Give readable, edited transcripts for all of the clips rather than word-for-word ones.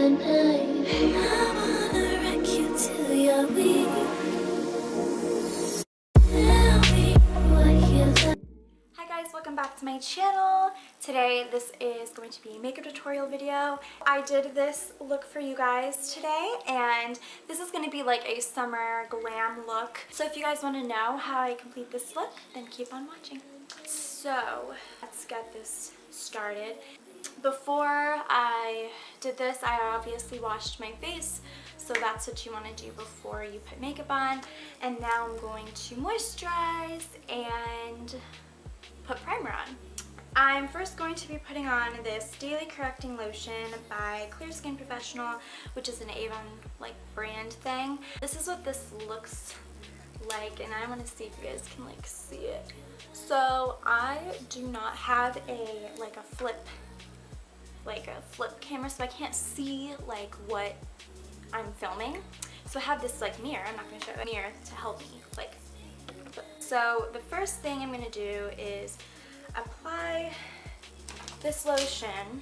Hi guys, welcome back to my channel. Today this is going to be a makeup tutorial video. I did this look for you guys today, and this is going to be like a summer glam look. So if you guys want to know how I complete this look, then keep on watching. So let's get this started. Before I did this, I obviously washed my face, so that's what you want to do before you put makeup on. And now I'm going to moisturize and put primer on. I'm first going to be putting on this Daily Correcting Lotion by Clear Skin Professional, which is an Avon like brand thing. This is what this looks like, and I want to see if you guys can like see it. So I do not have a flip camera, so I can't see like what I'm filming. So I have this like mirror. I'm not going to show a mirror to help me like. So the first thing I'm going to do is apply this lotion,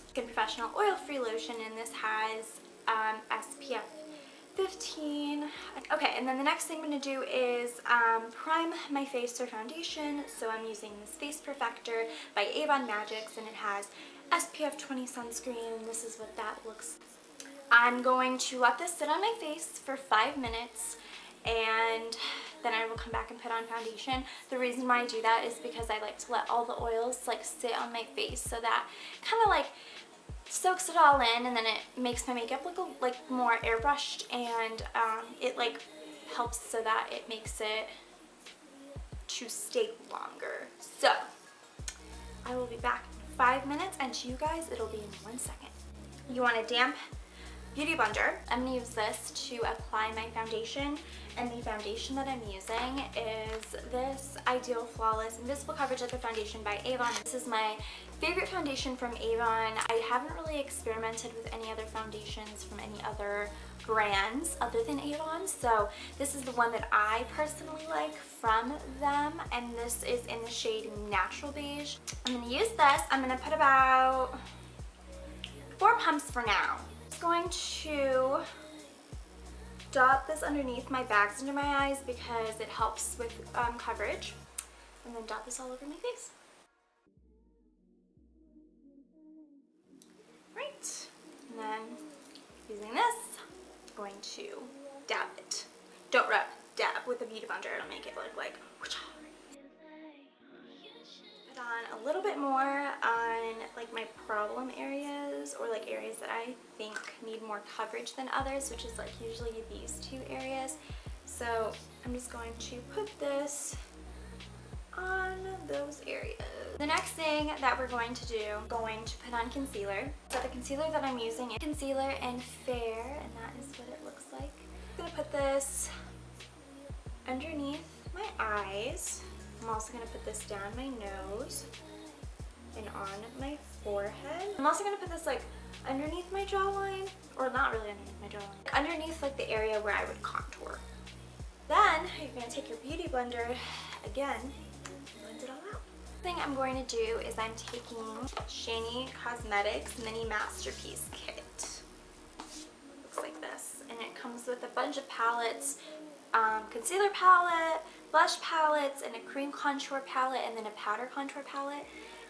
Skin Professional oil-free lotion, and this has SPF 15. Okay, and then the next thing I'm going to do is prime my face or foundation. So I'm using this Face Perfector by Avon Magics, and it has SPF 20 sunscreen. This is what that looks like. I'm going to let this sit on my face for 5 minutes, and then I will come back and put on foundation. The reason why I do that is because I like to let all the oils like sit on my face, so that kind of like soaks it all in, and then it makes my makeup look like more airbrushed, and it like helps so that it makes it to stay longer. So I will be back in 5 minutes, and to you guys it'll be in 1 second. You want a damp beauty blender. I'm going to use this to apply my foundation, and the foundation that I'm using is this Ideal Flawless Invisible Coverage Liquid Foundation by Avon. This is my favorite foundation from Avon. I haven't really experimented with any other foundations from any other brands other than Avon, so this is the one that I personally like from them, and this is in the shade Natural Beige. I'm going to use this. I'm going to put about 4 pumps for now. Going to dot this underneath my bags under my eyes because it helps with coverage, and then dot this all over my face. Right, and then using this, I'm going to dab it. Don't rub, dab with a beauty blender. It'll make it look like whoosh. Put on a little bit more on like my problem areas, or like areas that I think need more coverage than others, which is like usually these two areas. So I'm just going to put this on those areas. The next thing that we're going to do, going to put on concealer. So the concealer that I'm using is Concealer in Fair, and that is what it looks like. I'm gonna put this underneath my eyes. I'm also going to put this down my nose and on my forehead. I'm also going to put this like underneath my jawline, or not really underneath my jawline, underneath like the area where I would contour. Then you're going to take your beauty blender again and blend it all out. The thing I'm going to do is I'm taking Shany Cosmetics Mini Masterpiece Kit. Looks like this, and it comes with a bunch of palettes. Concealer palette, blush palettes, and a cream contour palette, and then a powder contour palette.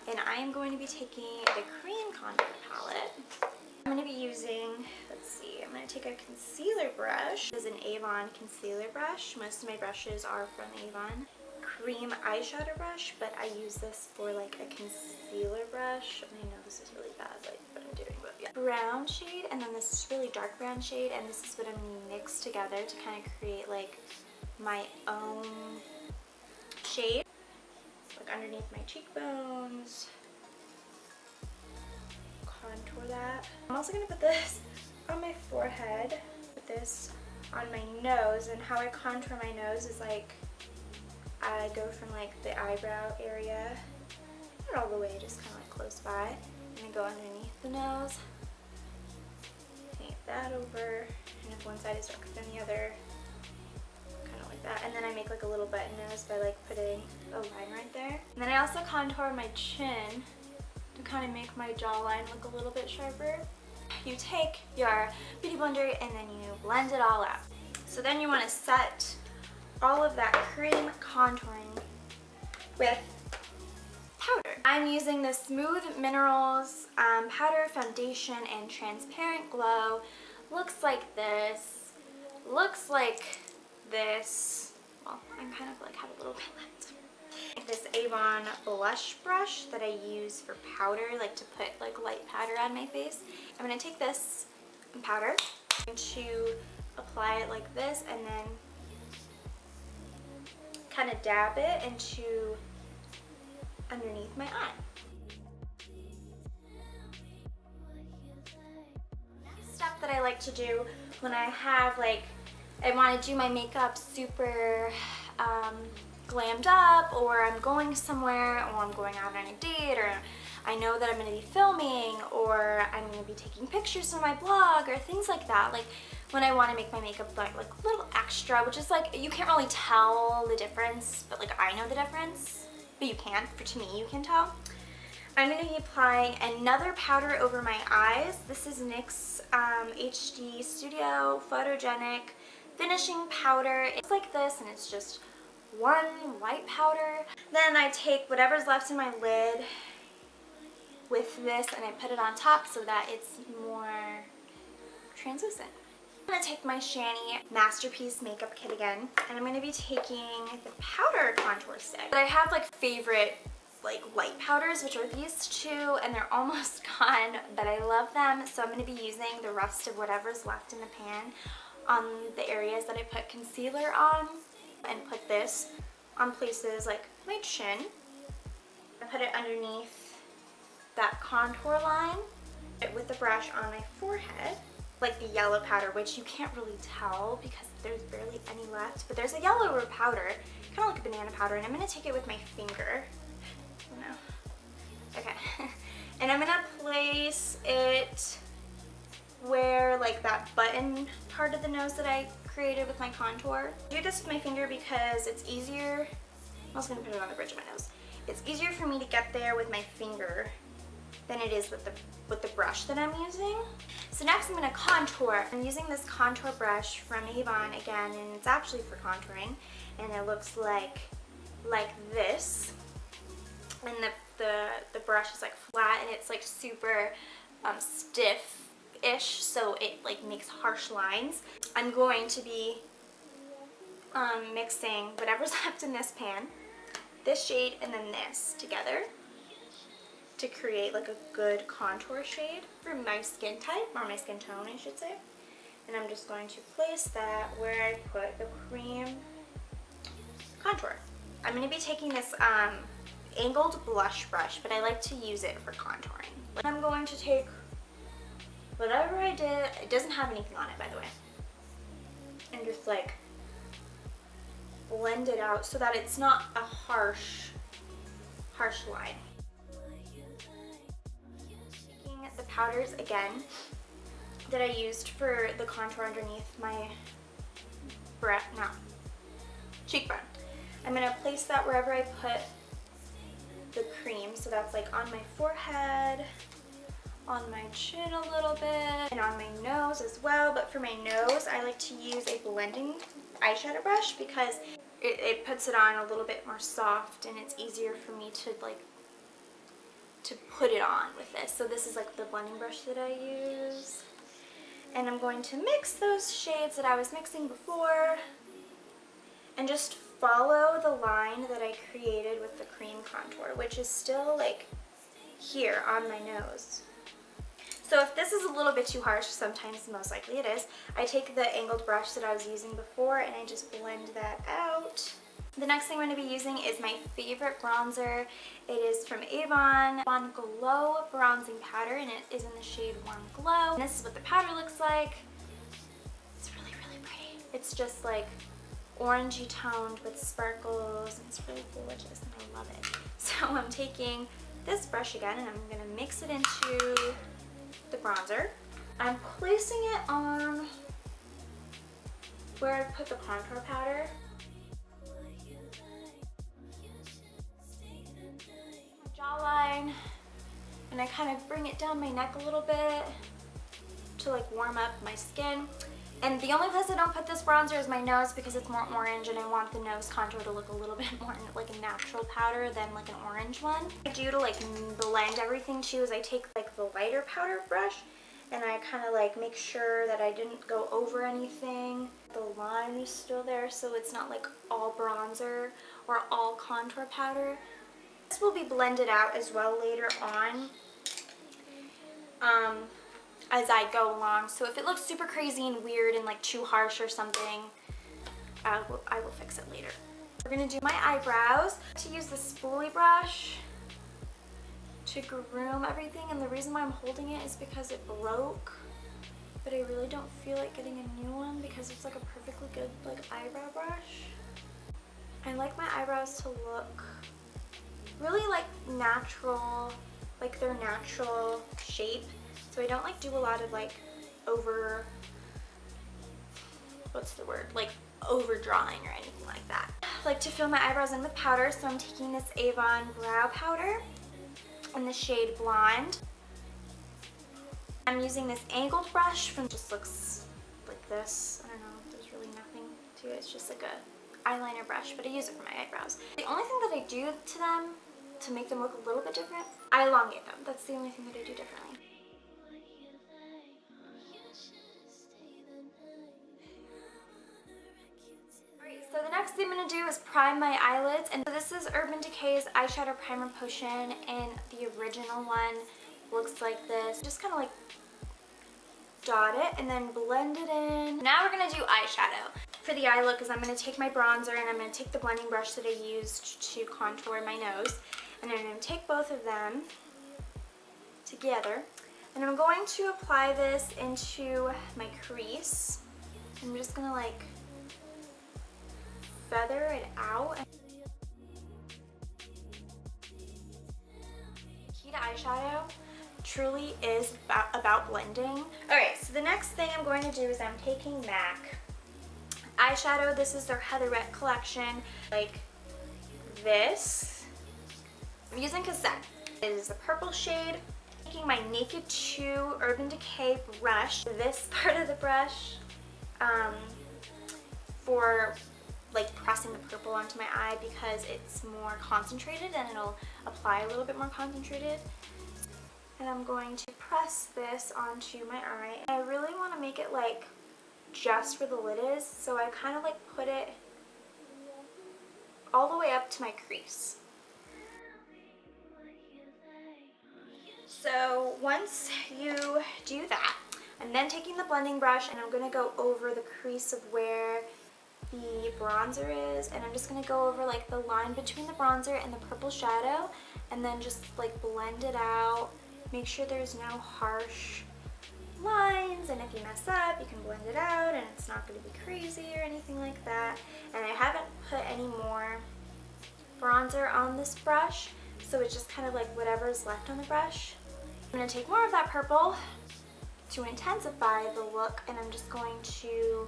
And I am going to be taking the cream contour palette. I'm going to be using, let's see, I'm going to take a concealer brush. This is an Avon concealer brush. Most of my brushes are from Avon. Cream eyeshadow brush, but I use this for like a concealer brush. I know this is really bad, like what I'm doing, but yeah. Brown shade, and then this is really dark brown shade, and this is what I'm going to mix together to kind of create like my own shade, like underneath my cheekbones. Contour that. I'm also going to put this on my forehead, put this on my nose, and how I contour my nose is like I go from like the eyebrow area, not all the way, just kind of like close by, and then go underneath the nose, paint that over, and if one side is darker than the other, kind of like that. And then I make like a little button nose by like putting a line right there. And then I also contour my chin to kind of make my jawline look a little bit sharper. you take your beauty blender and then you blend it all out. So then you want to set all of that cream contouring with powder. I'm using the Smooth Minerals Powder Foundation and Transparent Glow. Looks like this. Looks like this. Well, I'm kind of like have a little bit left. This Avon blush brush that I use for powder, like to put like light powder on my face. I'm going to take this powder, I'm going to apply it like this and then kind of dab it into underneath my eye. Next step that I like to do when I have like, I want to do my makeup super glammed up, or I'm going somewhere, or I'm going out on a date, or I know that I'm going to be filming, or I'm going to be taking pictures for my blog, or things like that. Like when I want to make my makeup like a little extra, which is like, you can't really tell the difference, but like I know the difference, but you can, to me you can tell. I'm going to be applying another powder over my eyes. This is NYX HD Studio Photogenic Finishing Powder. It's like this, and it's just one white powder. Then I take whatever's left in my lid with this and I put it on top so that it's more translucent. I'm going to take my Shani Masterpiece Makeup Kit again, and I'm going to be taking the powder contour stick. But I have like favorite like light powders, which are these two, and they're almost gone, but I love them, so I'm going to be using the rest of whatever's left in the pan on the areas that I put concealer on, and put this on places like my chin. I put it underneath that contour line with the brush on my forehead, like the yellow powder, which you can't really tell because there's barely any left, but there's a yellower powder, kind of like a banana powder, and I'm going to take it with my finger. Oh no. Okay. And I'm going to place it where like that button part of the nose that I created with my contour. I do this with my finger because it's easier. I'm also going to put it on the bridge of my nose. It's easier for me to get there with my finger than it is with the brush that I'm using. So next I'm going to contour. I'm using this contour brush from Avon again, and it's actually for contouring, and it looks like this. And the brush is like flat, and it's like super stiff-ish, so it like makes harsh lines. I'm going to be mixing whatever's left in this pan, this shade and then this together to create like a good contour shade for my skin type, or my skin tone I should say. And I'm just going to place that where I put the cream contour. I'm going to be taking this angled blush brush, but I like to use it for contouring. I'm going to take whatever I did, it doesn't have anything on it by the way, and just like blend it out so that it's not a harsh line. Taking the powders again that I used for the contour underneath my cheekbone. I'm going to place that wherever I put the cream, so that's like on my forehead, on my chin a little bit, and on my nose as well. But for my nose, I like to use a blending eyeshadow brush because it puts it on a little bit more soft, and it's easier for me to like to put it on with this. So this is like the blending brush that I use, and I'm going to mix those shades that I was mixing before and just follow the line that I created with the cream contour, which is still like here on my nose. So if this is a little bit too harsh, sometimes most likely it is, I take the angled brush that I was using before and I just blend that out. The next thing I'm going to be using is my favorite bronzer. It is from Avon, Warm Glow Bronzing Powder, and it is in the shade Warm Glow. And this is what the powder looks like. It's really, really pretty. It's just like orangey toned with sparkles, and it's really gorgeous, and I love it. So I'm taking this brush again, and I'm going to mix it into the bronzer. I'm placing it on where I put the contour powder. My jawline, and I kind of bring it down my neck a little bit. to like warm up my skin. And the only place I don't put this bronzer is my nose because it's more orange and I want the nose contour to look a little bit more like a natural powder than like an orange one. What I do to like blend everything too is I take like the lighter powder brush and I kind of like make sure that I didn't go over anything. The line is still there so it's not like all bronzer or all contour powder. This will be blended out as well later on. As I go along. So if it looks super crazy and weird and like too harsh or something, I will fix it later. We're gonna do my eyebrows. To use the spoolie brush to groom everything, and the reason why I'm holding it is because it broke, but I really don't feel like getting a new one because it's like a perfectly good like eyebrow brush. I like my eyebrows to look really like natural, like their natural shape. So I don't like do a lot of like over, what's the word, like overdrawing or anything like that. I like to fill my eyebrows in with powder, so I'm taking this Avon brow powder in the shade Blonde. I'm using this angled brush from, just looks like this. I don't know, there's really nothing to it. It's just like a eyeliner brush, but I use it for my eyebrows. The only thing that I do to them to make them look a little bit different, I elongate them. That's the only thing that I do differently. So the next thing I'm going to do is prime my eyelids, and so this is Urban Decay's eyeshadow primer potion, and the original one looks like this. Just kind of like dot it and then blend it in. Now we're going to do eyeshadow. For the eye look is I'm going to take my bronzer and I'm going to take the blending brush that I used to contour my nose, and I'm going to take both of them together, and I'm going to apply this into my crease. I'm just going to like feather it out. Key to eyeshadow truly is about blending. Alright, so the next thing I'm going to do is I'm taking MAC eyeshadow. This is their Heatherette collection, like this. I'm using Cassette. It is the purple shade. Taking my Naked 2 Urban Decay brush, this part of the brush, for like pressing the purple onto my eye because it's more concentrated and it'll apply a little bit more concentrated. And I'm going to press this onto my eye. I really want to make it like just where the lid is, so I kind of like put it all the way up to my crease. So once you do that, I'm then taking the blending brush and I'm going to go over the crease of where the bronzer is, and I'm just going to go over like the line between the bronzer and the purple shadow, and then just like blend it out. Make sure there's no harsh lines, and if you mess up you can blend it out and it's not going to be crazy or anything like that. And I haven't put any more bronzer on this brush, so it's just kind of like whatever's left on the brush. I'm going to take more of that purple to intensify the look, and I'm just going to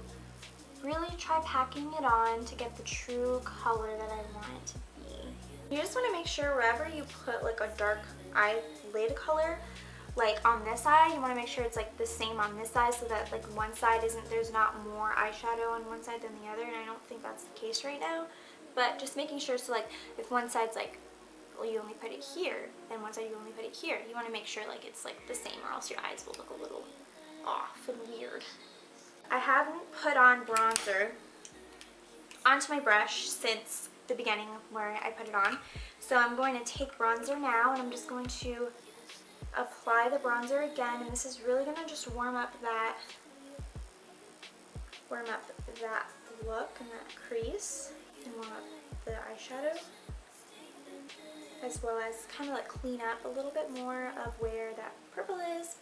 really try packing it on to get the true color that I want it to be. You just want to make sure wherever you put like a dark eyelid color, like on this eye, you want to make sure it's like the same on this eye, so that like one side isn't, there's not more eyeshadow on one side than the other, and I don't think that's the case right now. But just making sure, so like if one side's like, well, you only put it here, and one side you only put it here, you want to make sure like it's like the same, or else your eyes will look a little off and weird. I haven't put on bronzer onto my brush since the beginning where I put it on. So I'm going to take bronzer now, and I'm just going to apply the bronzer again, and this is really going to just warm up that look and that crease, and warm up the eyeshadow, as well as kind of like clean up a little bit more of where that purple is.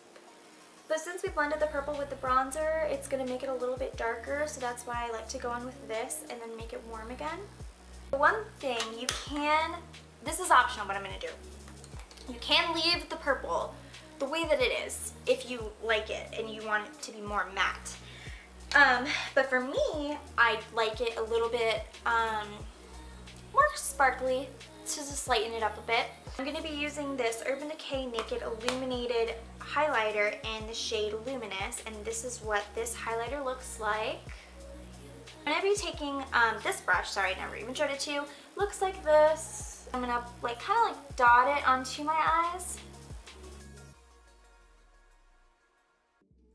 But since we blended the purple with the bronzer, it's going to make it a little bit darker, so that's why I like to go in with this and then make it warm again. The one thing you can, this is optional what I'm going to do, you can leave the purple the way that it is if you like it and you want it to be more matte. But for me, I like it a little bit more sparkly, to just lighten it up a bit. I'm going to be using this Urban Decay Naked Illuminated highlighter in the shade Luminous, and this is what this highlighter looks like. I'm going to be taking this brush, sorry I never even showed it to you, looks like this. I'm going to like kind of like dot it onto my eyes.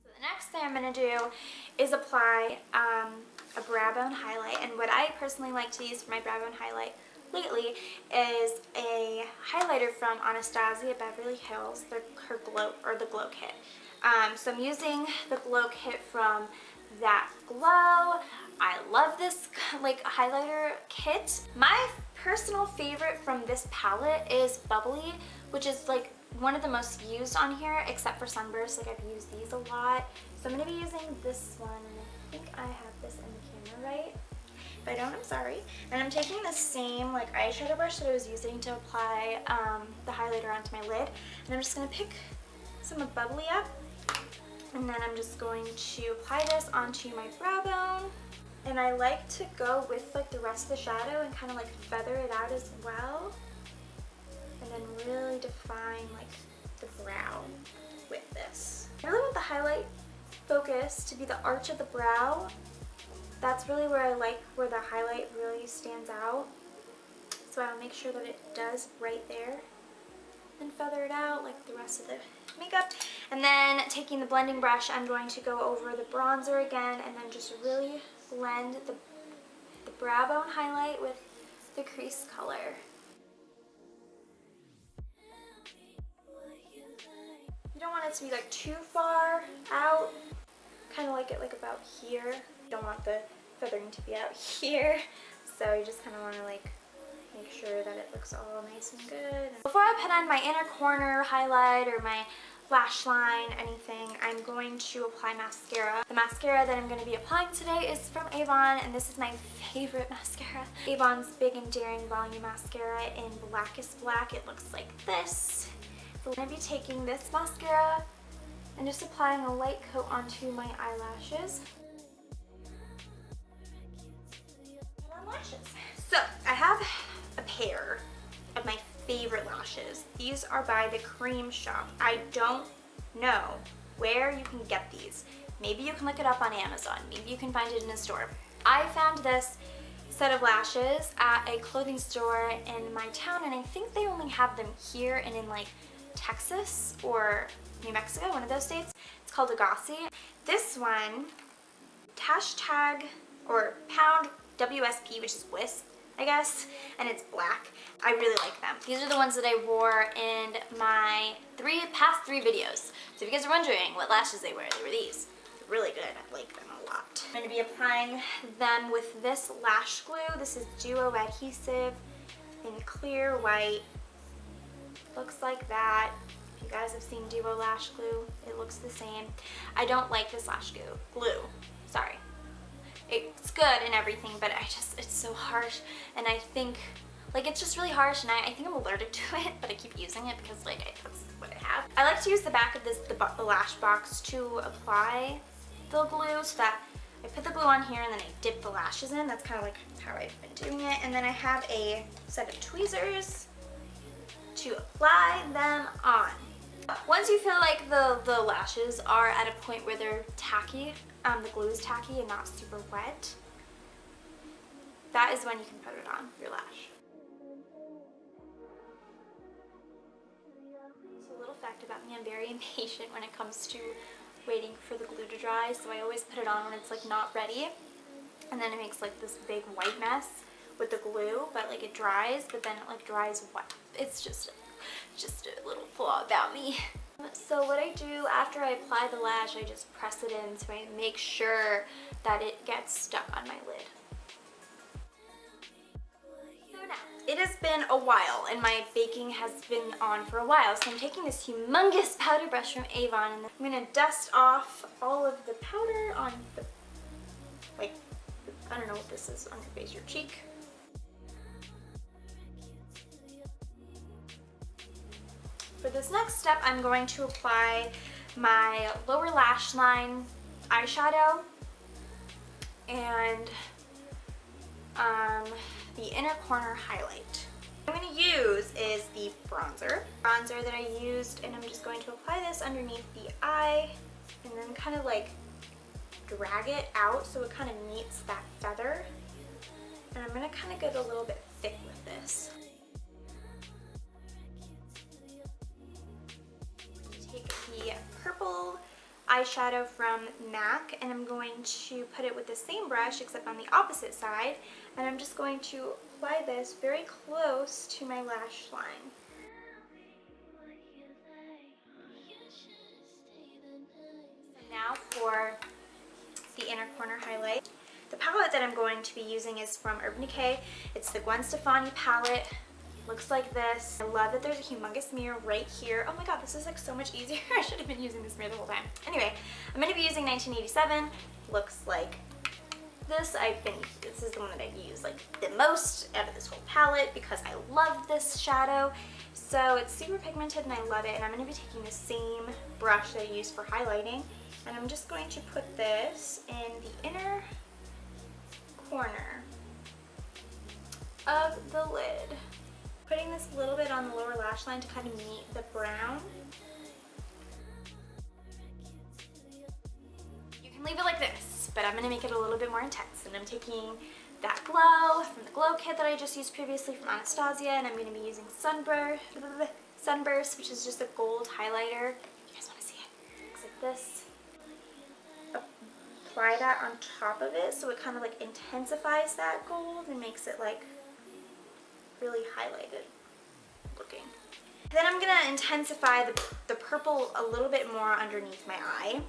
So the next thing I'm going to do is apply a brow bone highlight, and what I personally like to use for my brow bone highlight lately is a highlighter from Anastasia Beverly Hills, her glow, or the glow kit. So I'm using the glow kit from That Glow. I love this like highlighter kit. My personal favorite from this palette is Bubbly, which is like one of the most used on here, except for sunbursts. Like I've used these a lot. So I'm gonna be using this one, and I think I have this in the camera right. If I don't, I'm sorry. And I'm taking the same like eyeshadow brush that I was using to apply the highlighter onto my lid, and I'm just gonna pick some of Bubbly up, and then I'm just going to apply this onto my brow bone. And I like to go with like the rest of the shadow and kind of like feather it out as well, and then really define like the brow with this. I really want the highlight focus to be the arch of the brow. That's really where I like where the highlight really stands out. So I'll make sure that it does right there. Then feather it out like the rest of the makeup. And then taking the blending brush, I'm going to go over the bronzer again and then just really blend the brow bone highlight with the crease color. You don't want it to be like too far out. Kind of like it like about here. You don't want the feathering to be out here. So you just kind of want to like make sure that it looks all nice and good. Before I put on my inner corner highlight or my lash line, anything, I'm going to apply mascara. The mascara that I'm going to be applying today is from Avon, and this is my favorite mascara. Avon's Big and Daring Volume Mascara in Blackest Black. It looks like this. So I'm going to be taking this mascara and just applying a light coat onto my eyelashes. Lashes. So I have a pair of my favorite lashes. These are by the Cream Shop. I don't know where you can get these. Maybe you can look it up on Amazon. Maybe you can find it in a store. I found this set of lashes at a clothing store in my town, and I think they only have them here and in like Texas or New Mexico, one of those states. It's called Agassiz. This one, hashtag or pound WSP, which is Wisp, I guess, and it's black. I really like them. These are the ones that I wore in my past three videos. So if you guys are wondering what lashes they were these. They're really good. I like them a lot. I'm going to be applying them with this lash glue. This is Duo Adhesive in clear white. Looks like that. If you guys have seen Duo lash glue, it looks the same. I don't like this lash glue. Sorry. It's good and everything, but it's so harsh, and I think, like, it's just really harsh, and I think I'm allergic to it, but I keep using it because, like, that's what I have. I like to use the back of the lash box to apply the glue, so that I put the glue on here and then I dip the lashes in. That's kind of like how I've been doing it. And then I have a set of tweezers to apply them on. Once you feel like the lashes are at a point where they're tacky, the glue is tacky and not super wet, that is when you can put it on your lash. So a little fact about me, I'm very impatient when it comes to waiting for the glue to dry, so I always put it on when it's like not ready, and then it makes like this big white mess with the glue, but like it dries, but then it like dries wet. It's just a little flaw about me. So what I do after I apply the lash, I just press it in so I make sure that it gets stuck on my lid. So now, it has been a while and my baking has been on for a while, so I'm taking this humongous powder brush from Avon and I'm going to dust off all of the powder on the, like, I don't know what this is, on your face, your cheek. For this next step, I'm going to apply my lower lash line eyeshadow and the inner corner highlight. What I'm going to use is the bronzer that I used, and I'm just going to apply this underneath the eye and then kind of like drag it out so it kind of meets that feather. And I'm going to kind of get a little bit thick with this. Take the purple eyeshadow from MAC, and I'm going to put it with the same brush except on the opposite side, and I'm just going to apply this very close to my lash line. And now for the inner corner highlight. The palette that I'm going to be using is from Urban Decay. It's the Gwen Stefani palette. Looks like this. I love that there's a humongous mirror right here. Oh my god, this is like so much easier. I should have been using this mirror the whole time. Anyway, I'm going to be using 1987. Looks like this. This is the one that I've used like the most out of this whole palette because I love this shadow. So it's super pigmented and I love it. And I'm going to be taking the same brush that I used for highlighting. And I'm just going to put this in the inner corner of the lid. Putting this a little bit on the lower lash line to kind of meet the brown. You can leave it like this, but I'm going to make it a little bit more intense. And I'm taking that glow from the glow kit that I just used previously from Anastasia, and I'm going to be using Sunburst, which is just a gold highlighter. You guys want to see it? Looks like this. Apply that on top of it so it kind of like intensifies that gold and makes it like really highlighted looking. Then I'm going to intensify the purple a little bit more underneath my eye.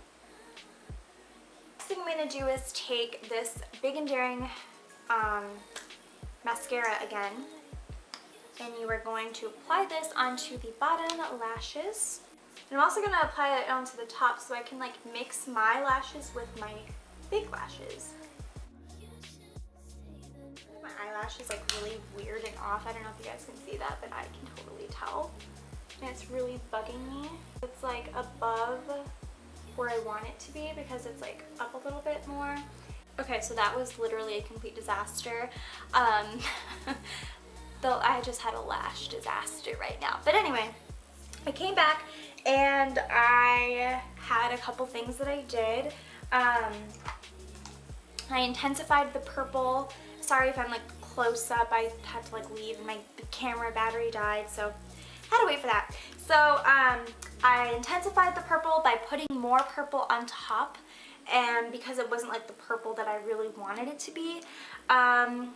Next thing I'm going to do is take this Big and Daring mascara again, and you are going to apply this onto the bottom lashes. And I'm also going to apply it onto the top so I can like mix my lashes with my big lashes. My eyelash is like really weird and off. I don't know if you guys can see that, but I can totally tell. And it's really bugging me. It's like above where I want it to be because it's like up a little bit more. Okay, so that was literally a complete disaster. Though I just had a lash disaster right now. But anyway, I came back and I had a couple things that I did. I intensified the purple. Sorry if I'm like close up, I had to like leave and my camera battery died, so I had to wait for that. So I intensified the purple by putting more purple on top, and because it wasn't like the purple that I really wanted it to be. And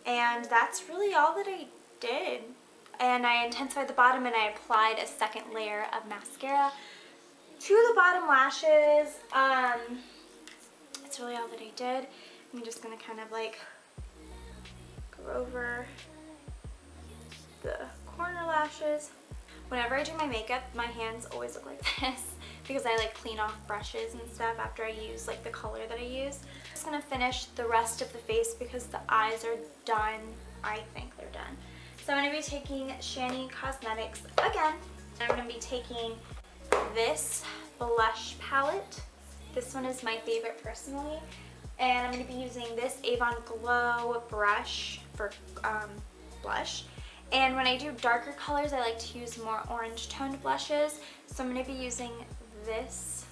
that's really all that I did. And I intensified the bottom and I applied a second layer of mascara to the bottom lashes. That's really all that I did. I'm just gonna kind of like go over the corner lashes. Whenever I do my makeup, my hands always look like this because I like clean off brushes and stuff after I use like the color that I use. I'm just gonna finish the rest of the face because the eyes are done. I think they're done. So I'm gonna be taking Shani Cosmetics again. I'm gonna be taking this blush palette. This one is my favorite personally. And I'm going to be using this Avon Glow brush for blush. And when I do darker colors, I like to use more orange toned blushes. So I'm going to be using this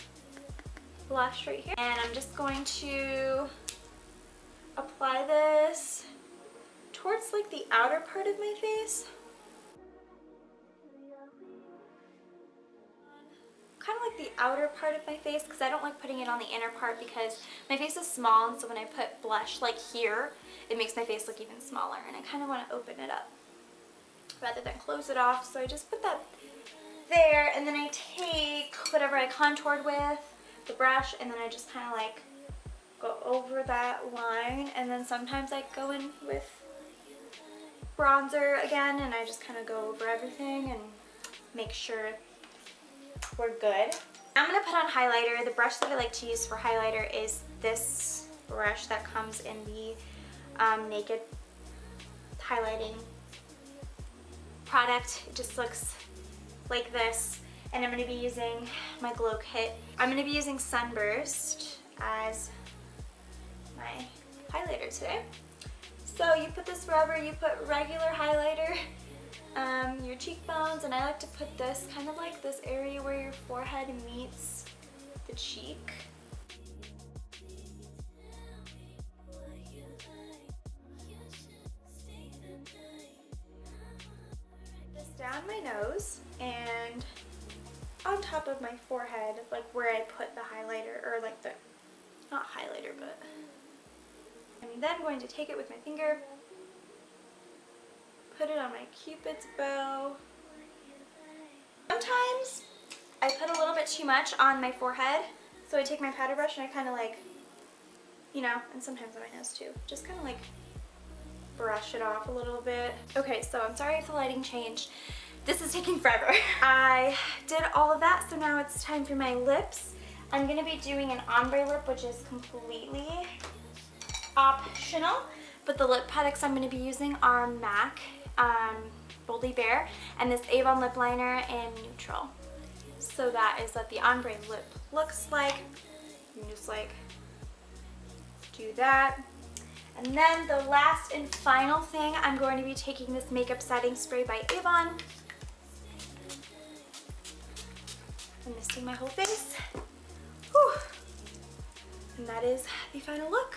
blush right here. And I'm just going to apply this towards like the outer part of my face. Kind of like the outer part of my face because I don't like putting it on the inner part because my face is small, and so when I put blush like here, it makes my face look even smaller, and I kind of want to open it up rather than close it off. So I just put that there, and then I take whatever I contoured with the brush, and then I just kind of like go over that line, and then sometimes I go in with bronzer again, and I just kind of go over everything and make sure we're good. I'm going to put on highlighter. The brush that I like to use for highlighter is this brush that comes in the Naked highlighting product. It just looks like this. And I'm going to be using my glow kit. I'm going to be using Sunburst as my highlighter today. So you put this wherever you put regular highlighter, your cheekbones, and I like to put this kind of like this area where your forehead meets the cheek. This down my nose and on top of my forehead, like where I put the highlighter, or like the, not highlighter, but I'm then going to take it with my finger, put it on my Cupid's bow. Sometimes I put a little bit too much on my forehead, so I take my powder brush and I kind of like, you know, and sometimes on my nose too, just kind of like brush it off a little bit. Okay, so I'm sorry if the lighting changed. This is taking forever. I did all of that, so now it's time for my lips. I'm gonna be doing an ombre lip, which is completely optional, but the lip products I'm gonna be using are MAC, Boldly Bare, and this Avon lip liner in neutral. So that is what the ombre lip looks like. You can just like do that. And then the last and final thing, I'm going to be taking this makeup setting spray by Avon and misting my whole face. Whew. And that is the final look.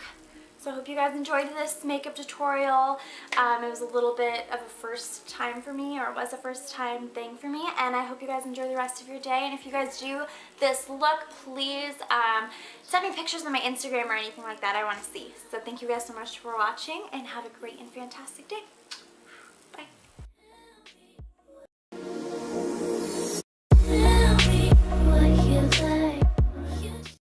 So I hope you guys enjoyed this makeup tutorial. It was a little bit of a first time for me, or it was a first time thing for me, and I hope you guys enjoy the rest of your day. And if you guys do this look, please send me pictures on my Instagram or anything like that. I want to see. So thank you guys so much for watching, and have a great and fantastic day.